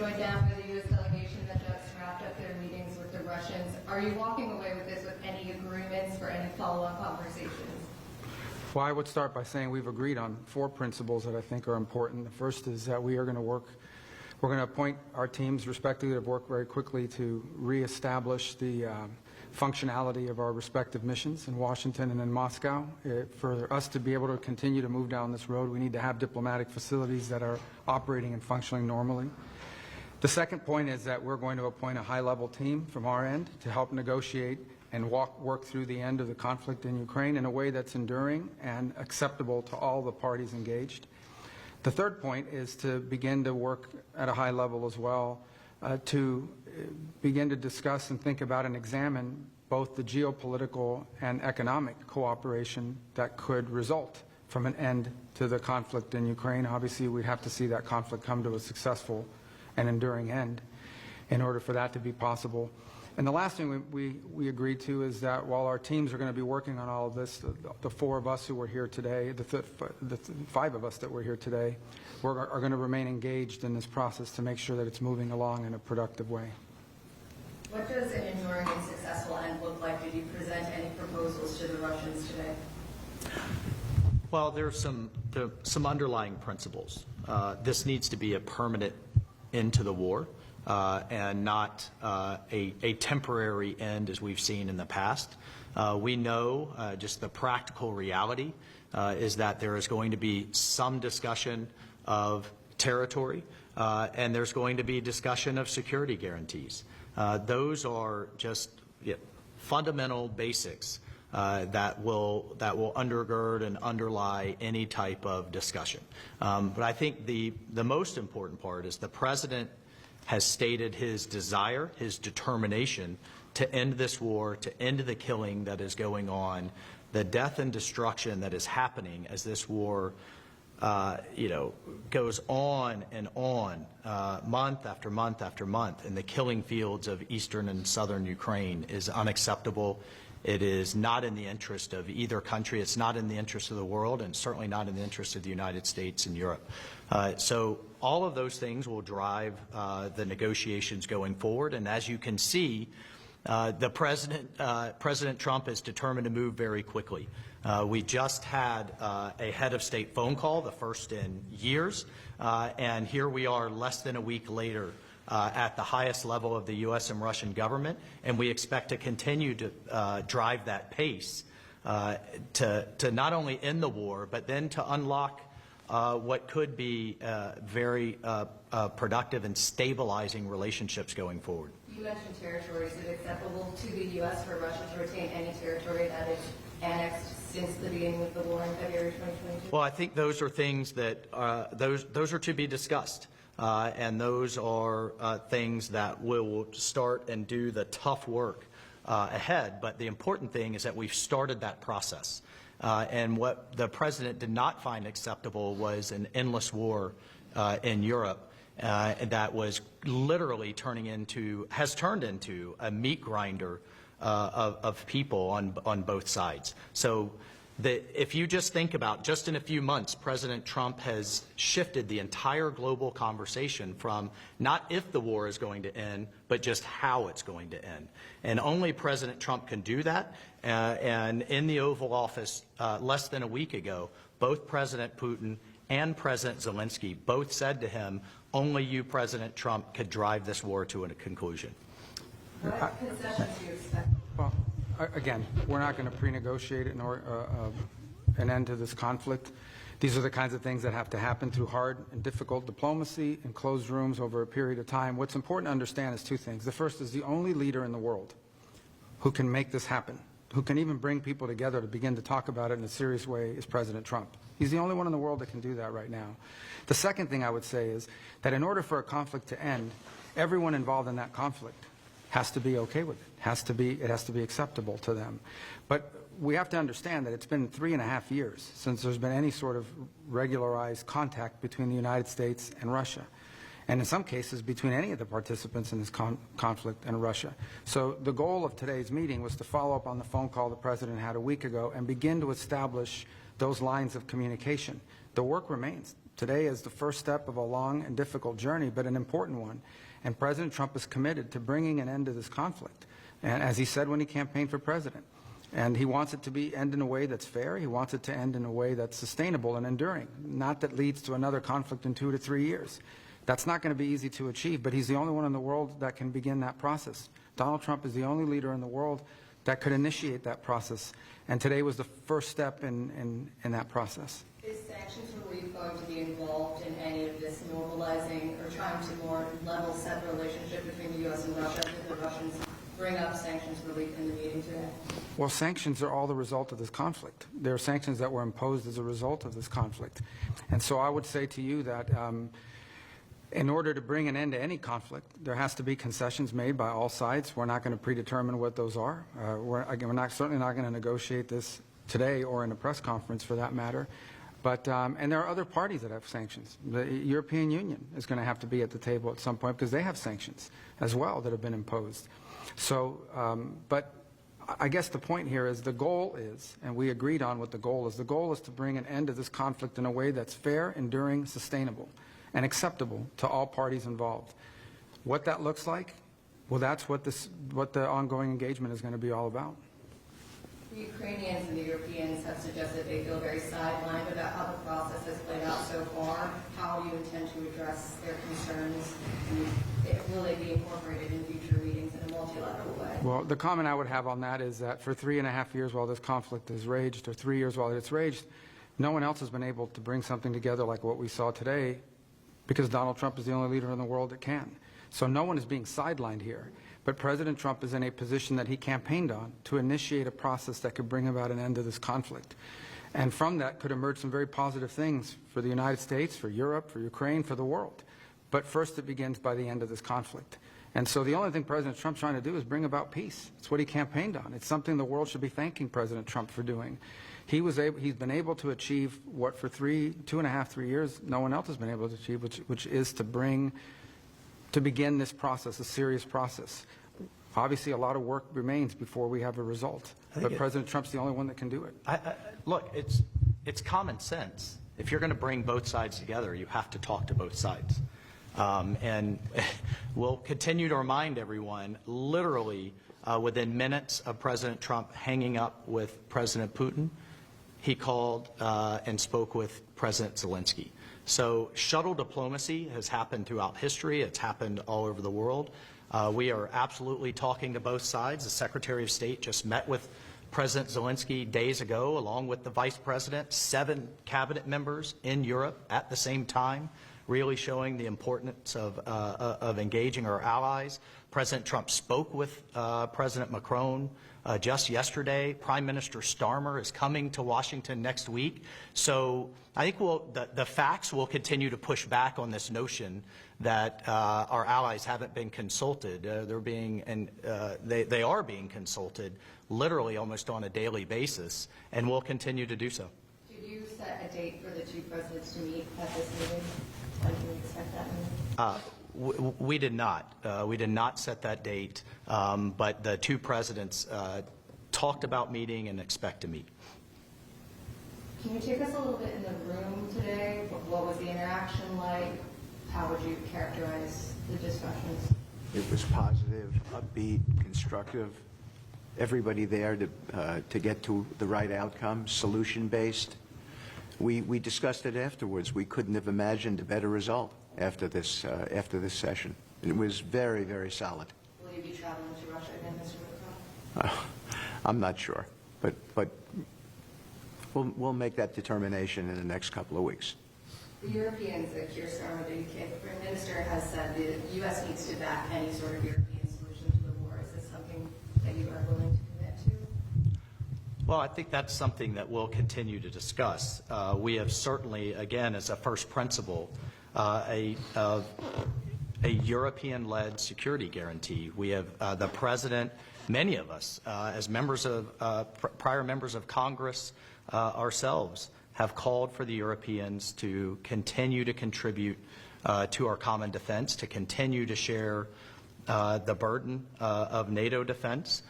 joined down by the U.S. delegation that just wrapped up their meetings with the Russians. Are you walking away with this with any agreements for any follow-on conversations? Well, I would start by saying we've agreed on 4 principles that I think are important. The first is that we're going to appoint our teams respectively to work very quickly to reestablish the functionality of our respective missions in Washington and in Moscow. For us to be able to continue to move down this road, we need to have diplomatic facilities that are operating and functioning normally. The second point is that we're going to appoint a high-level team from our end to help negotiate and work through the end of the conflict in Ukraine in a way that's enduring and acceptable to all the parties engaged. The third point is to begin to work at a high level as well to begin to discuss and think about and examine both the geopolitical and economic cooperation that could result from an end to the conflict in Ukraine. Obviously, we have to see that conflict come to a successful and enduring end in order for that to be possible. And the last thing we agreed to is that while our teams are going to be working on all of this, the 4 of us who were here today, the 5 of us that were here today, are going to remain engaged in this process to make sure that it's moving along in a productive way. What does an enduring and successful end look like? Did you present any proposals to the Russians today? Well, there are some underlying principles. This needs to be a permanent end to the war. And not a temporary end as we've seen in the past. We know just the practical reality is that there is going to be some discussion of territory and there's going to be discussion of security guarantees. Those are just fundamental basics that will undergird and underlie any type of discussion. But I think the most important part is the President has stated his desire, his determination to end this war, to end the killing that is going on, the death and destruction that is happening as this war, goes on and on, month after month after month, in the killing fields of eastern and southern Ukraine is unacceptable. It is not in the interest of either country. It's not in the interest of the world, and certainly not in the interest of the United States and Europe. So all of those things will drive the negotiations going forward. And as you can see, President Trump is determined to move very quickly. We just had a head of state phone call, the first in years, and here we are less than a week later at the highest level of the U.S. and Russian government, and we expect to continue to drive that pace to not only end the war, but then to unlock what could be very productive and stabilizing relationships going forward. You mentioned territory. Is it acceptable to the U.S. for Russia to retain any territory that is annexed since the beginning of the war in February 2022? Well, I think those are things that those are to be discussed. And those are things that will start and do the tough work ahead. But the important thing is that we've started that process. And what the President did not find acceptable was an endless war in Europe that was literally has turned into a meat grinder of people on both sides. So if you just think about, just in a few months, President Trump has shifted the entire global conversation from not if the war is going to end, but just how it's going to end. And only President Trump can do that. And in the Oval Office less than a week ago, both President Putin and President Zelensky both said to him, only you, President Trump, could drive this war to a conclusion. What concessions do you expect? Well, again, we're not going to pre-negotiate an end to this conflict. These are the kinds of things that have to happen through hard and difficult diplomacy in closed rooms over a period of time. What's important to understand is 2 things. The first is the only leader in the world who can make this happen, who can even bring people together to begin to talk about it in a serious way, is President Trump. He's the only one in the world that can do that right now. The second thing I would say is that in order for a conflict to end, everyone involved in that conflict has to be okay with it. It has to be acceptable to them. But we have to understand that it's been 3.5 years since there's been any sort of regularized contact between the United States and Russia, and in some cases between any of the participants in this conflict and Russia. So the goal of today's meeting was to follow up on the phone call the President had a week ago and begin to establish those lines of communication. The work remains Today is the first step of a long and difficult journey, but an important one. And President Trump is committed to bringing an end to this conflict, and as he said when he campaigned for president. And he wants it to end in a way that's fair. He wants it to end in a way that's sustainable and enduring, not that leads to another conflict in 2 to 3 years. That's not going to be easy to achieve, but he's the only one in the world that can begin that process. Donald Trump is the only leader in the world that could initiate that process, and today was the first step in that process. Is sanctions relief going to be involved in any of this normalizing or trying to more level set the relationship between the U.S. and Russia? Did the Russians bring up sanctions relief in the meeting today? Well, sanctions are all the result of this conflict. There are sanctions that were imposed as a result of this conflict. And so I would say to you that in order to bring an end to any conflict, there has to be concessions made by all sides. We're not going to predetermine what those are. We're certainly not going to negotiate this today or in a press conference for that matter. But, and there are other parties that have sanctions. The European Union is going to have to be at the table at some point because they have sanctions as well that have been imposed. So, but I guess the point here is the goal is, and we agreed on what the goal is to bring an end to this conflict in a way that's fair, enduring, sustainable, and acceptable to all parties involved. What that looks like, well, that's what the ongoing engagement is going to be all about. The Ukrainians and the Europeans have suggested they feel very sidelined about how the process has played out so far. How do you intend to address their concerns? And will they be incorporated in future meetings in a multilateral way? Well, the comment I would have on that is that for 3.5 years while this conflict has raged, or 3 years while it's raged, no one else has been able to bring something together like what we saw today because Donald Trump is the only leader in the world that can. So no one is being sidelined here. But President Trump is in a position that he campaigned on to initiate a process that could bring about an end to this conflict. And from that could emerge some very positive things for the United States, for Europe, for Ukraine, for the world. But first it begins by the end of this conflict. And so the only thing President Trump's trying to do is bring about peace. It's what he campaigned on. It's something the world should be thanking President Trump for doing. He's been able to achieve what for 2.5, 3 years no one else has been able to achieve, which is to begin this process, a serious process. Obviously, a lot of work remains before we have a result, but President Trump's the only one that can do it. Look, it's common sense. If you're going to bring both sides together, you have to talk to both sides. And we'll continue to remind everyone, literally within minutes of President Trump hanging up with President Putin, he called and spoke with President Zelensky. So shuttle diplomacy has happened throughout history. It's happened all over the world. We are absolutely talking to both sides. The Secretary of State just met with President Zelensky days ago, along with the Vice President, 7 cabinet members in Europe at the same time, really showing the importance of engaging our allies. President Trump spoke with President Macron just yesterday. Prime Minister Starmer is coming to Washington next week. So I think the facts will continue to push back on this notion that our allies haven't been consulted. They are being consulted literally almost on a daily basis, and will continue to do so. Did you set a date for the two presidents to meet at this meeting? When do you expect that meeting? We did not. We did not set that date, but the two presidents talked about meeting and expect to meet. Can you take us a little bit in the room today? What was the interaction like? How would you characterize the discussions? It was positive, upbeat, constructive. Everybody there to get to the right outcome, solution-based. We discussed it afterwards. We couldn't have imagined a better result after this session. It was very, very solid. Will you be traveling to Russia again, Mr. McCall? I'm not sure, but we'll make that determination in the next couple of weeks. The Europeans, Keir Starmer, the UK Prime Minister, has said the U.S. needs to back any sort of European solution to the war. Is this something that you are willing to commit to? Well, I think that's something that we'll continue to discuss. We have certainly, again, as a first principle, a European-led security guarantee. We have the President, many of us, as members of prior members of Congress ourselves, have called for the Europeans to continue to contribute to our common defense, to continue to share the burden of NATO defense.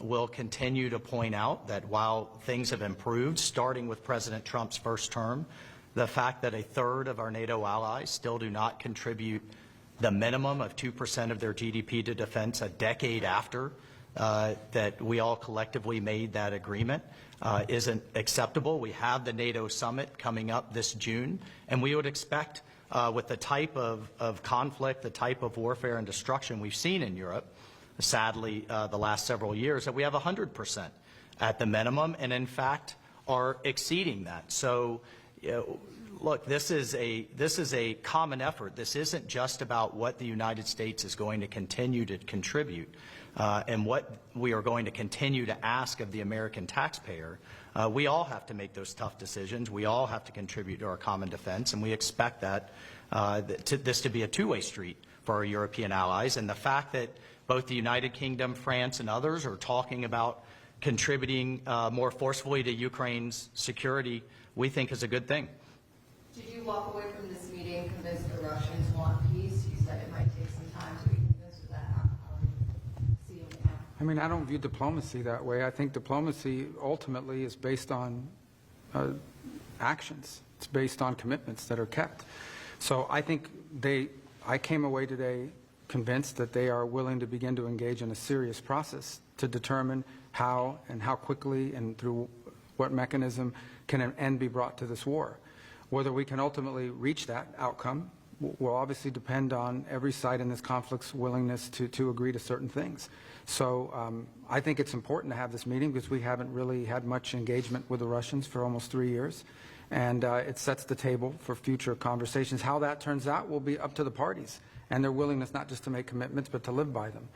We'll continue to point out that while things have improved, starting with President Trump's first term, the fact that a third of our NATO allies still do not contribute the minimum of 2% of their GDP to defense a decade after that we all collectively made that agreement isn't acceptable. We have the NATO summit coming up this June, and we would expect with the type of conflict, the type of warfare and destruction we've seen in Europe, sadly, the last several years, that we have 100% at the minimum, and in fact are exceeding that. So, look, this is a common effort. This isn't just about what the United States is going to continue to contribute and what we are going to continue to ask of the American taxpayer. We all have to make those tough decisions. We all have to contribute to our common defense, and we expect that this to be a two-way street for our European allies. And the fact that both the United Kingdom, France, and others are talking about contributing more forcefully to Ukraine's security, we think is a good thing. Did you walk away from this meeting convinced the Russians want peace? You said it might take some time to be convinced of that. How do you see it now? I mean, I don't view diplomacy that way. I think diplomacy ultimately is based on actions. It's based on commitments that are kept. So I think I came away today convinced that they are willing to begin to engage in a serious process to determine how and how quickly and through what mechanism can an end be brought to this war. Whether we can ultimately reach that outcome will obviously depend on every side in this conflict's willingness to agree to certain things. So I think it's important to have this meeting because we haven't really had much engagement with the Russians for almost 3 years. And it sets the table for future conversations. How that turns out will be up to the parties and their willingness not just to make commitments but to live by them.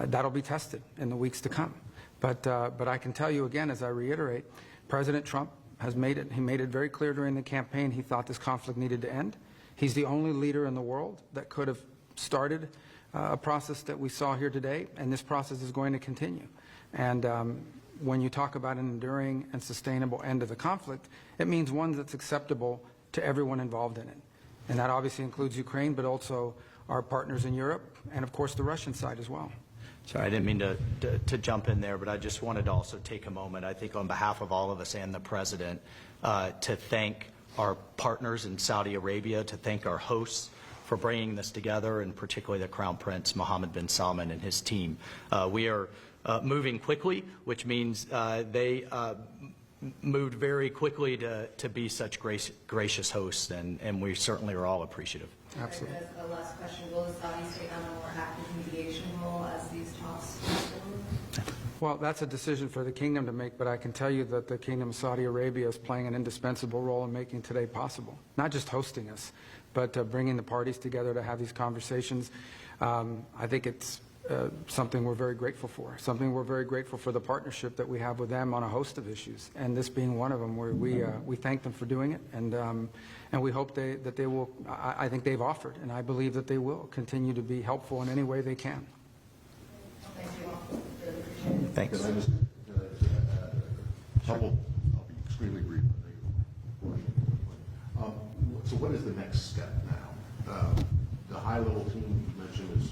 That'll be tested in the weeks to come. But I can tell you again, as I reiterate, President Trump has made it very clear during the campaign he thought this conflict needed to end. He's the only leader in the world that could have started a process that we saw here today, and this process is going to continue. And when you talk about an enduring and sustainable end of the conflict, it means one that's acceptable to everyone involved in it. And that obviously includes Ukraine, but also our partners in Europe, and of course the Russian side as well. Sorry, I didn't mean to jump in there, but I just wanted to also take a moment, I think on behalf of all of us and the President, to thank our partners in Saudi Arabia, to thank our hosts for bringing this together, and particularly the Crown Prince Mohammed bin Salman and his team. We are moving quickly, which means they moved very quickly to be such gracious hosts, and we certainly are all appreciative. Absolutely. As the last question, will the Saudis take on a more active mediation role as these talks continue? Well, that's a decision for the kingdom to make, but I can tell you that the Kingdom of Saudi Arabia is playing an indispensable role in making today possible. Not just hosting us, but bringing the parties together to have these conversations. I think it's something we're very grateful for, something we're very grateful for the partnership that we have with them on a host of issues, and this being one of them, where we thank them for doing it, and we hope that they will, I think they've offered, and I believe that they will continue to be helpful in any way they can. Thank you all. Really appreciate it. Thanks. Can I just, I'll be extremely brief. So what is the next step now? The high-level team you mentioned is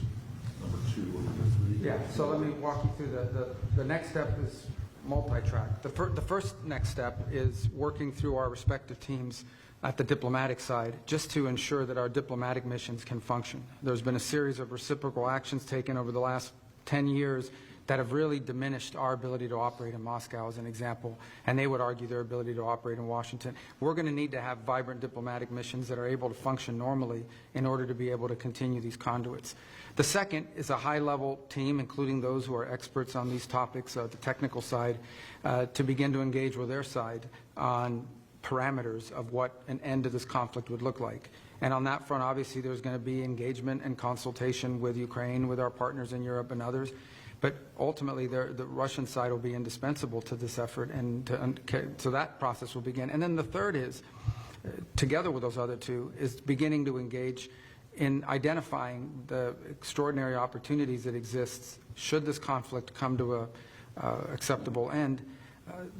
number 2 or number 3? Yeah, so let me walk you through the next step is multi-track. The first next step is working through our respective teams at the diplomatic side, just to ensure that our diplomatic missions can function. There's been a series of reciprocal actions taken over the last 10 years that have really diminished our ability to operate in Moscow, as an example, and they would argue their ability to operate in Washington. We're going to need to have vibrant diplomatic missions that are able to function normally in order to be able to continue these conduits. The second is a high-level team, including those who are experts on these topics, the technical side, to begin to engage with their side on parameters of what an end to this conflict would look like. And on that front, obviously, there's going to be engagement and consultation with Ukraine, with our partners in Europe and others. But ultimately, the Russian side will be indispensable to this effort, and so that process will begin. And then the third is, together with those other two, is beginning to engage in identifying the extraordinary opportunities that exist should this conflict come to a acceptable end,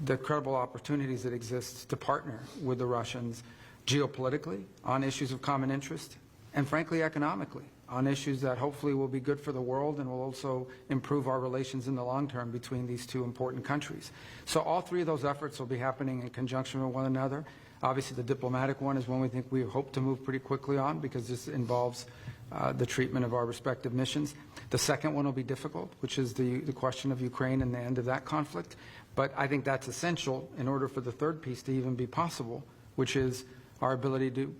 the credible opportunities that exist to partner with the Russians geopolitically on issues of common interest, and frankly economically on issues that hopefully will be good for the world and will also improve our relations in the long term between these two important countries. So all three of those efforts will be happening in conjunction with one another. Obviously, the diplomatic one is one we think we hope to move pretty quickly on because this involves the treatment of our respective missions. The second one will be difficult, which is the question of Ukraine and the end of that conflict. But I think that's essential in order for the third piece to even be possible, which is our ability to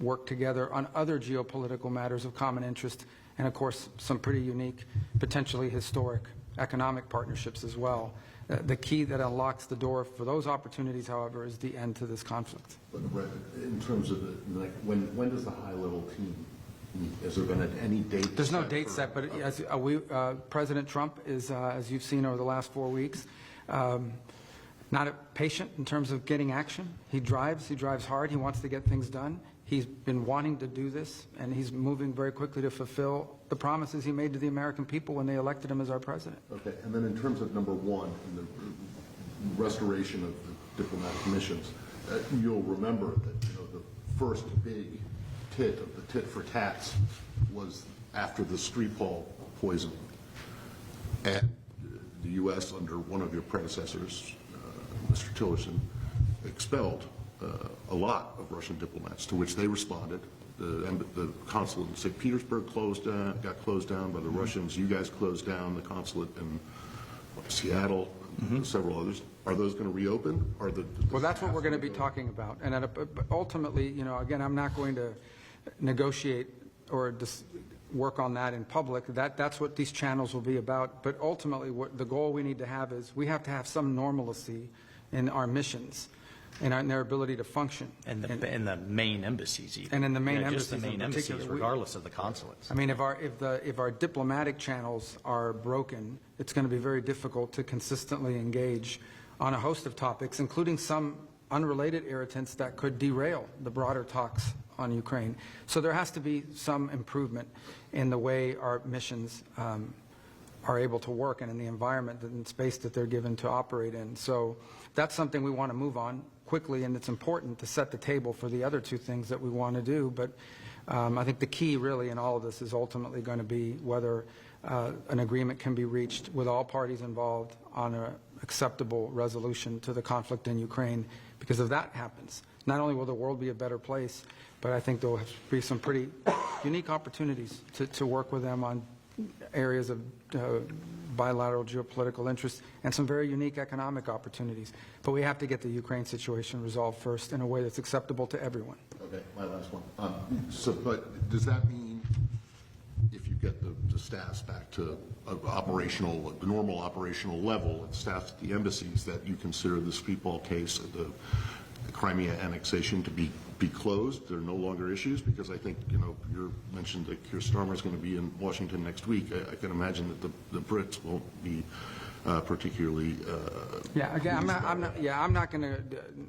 work together on other geopolitical matters of common interest and, of course, some pretty unique, potentially historic economic partnerships as well. The key that unlocks the door for those opportunities, however, is the end to this conflict. But Brett, in terms of when does the high-level team meet? Has there been any date? There's no date set, but as President Trump is, as you've seen over the last 4 weeks, not patient in terms of getting action. He drives hard, he wants to get things done. He's been wanting to do this, and he's moving very quickly to fulfill the promises he made to the American people when they elected him as our president. Okay, and then in terms of number one, in the restoration of the diplomatic missions, you'll remember that the first big tit of the tit for tats was after the Skripal poisoning, and the U.S. under one of your predecessors, Mr. Tillerson, expelled a lot of Russian diplomats, to which they responded. The consulate in St. Petersburg got closed down by the Russians. You guys closed down the consulate in Seattle, several others. Are those going to reopen? Well, that's what we're going to be talking about. And ultimately, again, I'm not going to negotiate or work on that in public. That's what these channels will be about. But ultimately, what the goal we need to have is we have to have some normalcy in our missions and in their ability to function. And the main embassies even. And in the main just the embassies main in embassies, particular. regardless of the consulates. I mean, if our diplomatic channels are broken, it's going to be very difficult to consistently engage on a host of topics, including some unrelated irritants that could derail the broader talks on Ukraine. So there has to be some improvement in the way our missions are able to work and in the environment and space that they're given to operate in. So that's something we want to move on quickly, and it's important to set the table for the other two things that we want to do. But I think the key really in all of this is ultimately going to be whether an agreement can be reached with all parties involved on an acceptable resolution to the conflict in Ukraine. Because if that happens, not only will the world be a better place, but I think there will be some pretty unique opportunities to work with them on areas of bilateral geopolitical interest and some very unique economic opportunities. But we have to get the Ukraine situation resolved first in a way that's acceptable to everyone. Okay, my last one. But does that mean if you get the staffs back to the normal operational level, and staff at the embassies, that you consider the Skripal case, the Crimea annexation, to be closed? There are no longer issues? Because I think, you mentioned that Keir Starmer is going to be in Washington next week. I can imagine that the Brits won't be particularly. Yeah, again, I'm not going to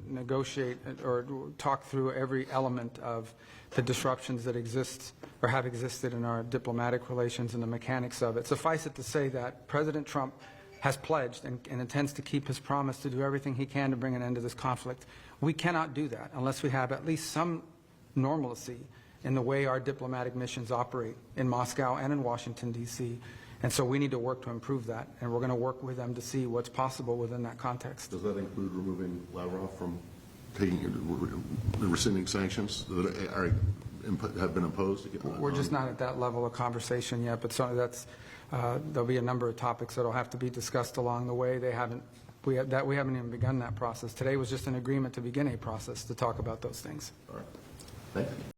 negotiate or talk through every element of the disruptions that exist or have existed in our diplomatic relations and the mechanics of it. Suffice it to say that President Trump has pledged and intends to keep his promise to do everything he can to bring an end to this conflict. We cannot do that unless we have at least some normalcy in the way our diplomatic missions operate in Moscow and in Washington, D.C. And so we need to work to improve that, and we're going to work with them to see what's possible within that context. Does that include removing Lavrov from rescinding sanctions that have been imposed? We're just not at that level of conversation yet, but certainly there'll be a number of topics that will have to be discussed along the way. We haven't even begun that process. Today was just an agreement to begin a process to talk about those things. All right. Thank you.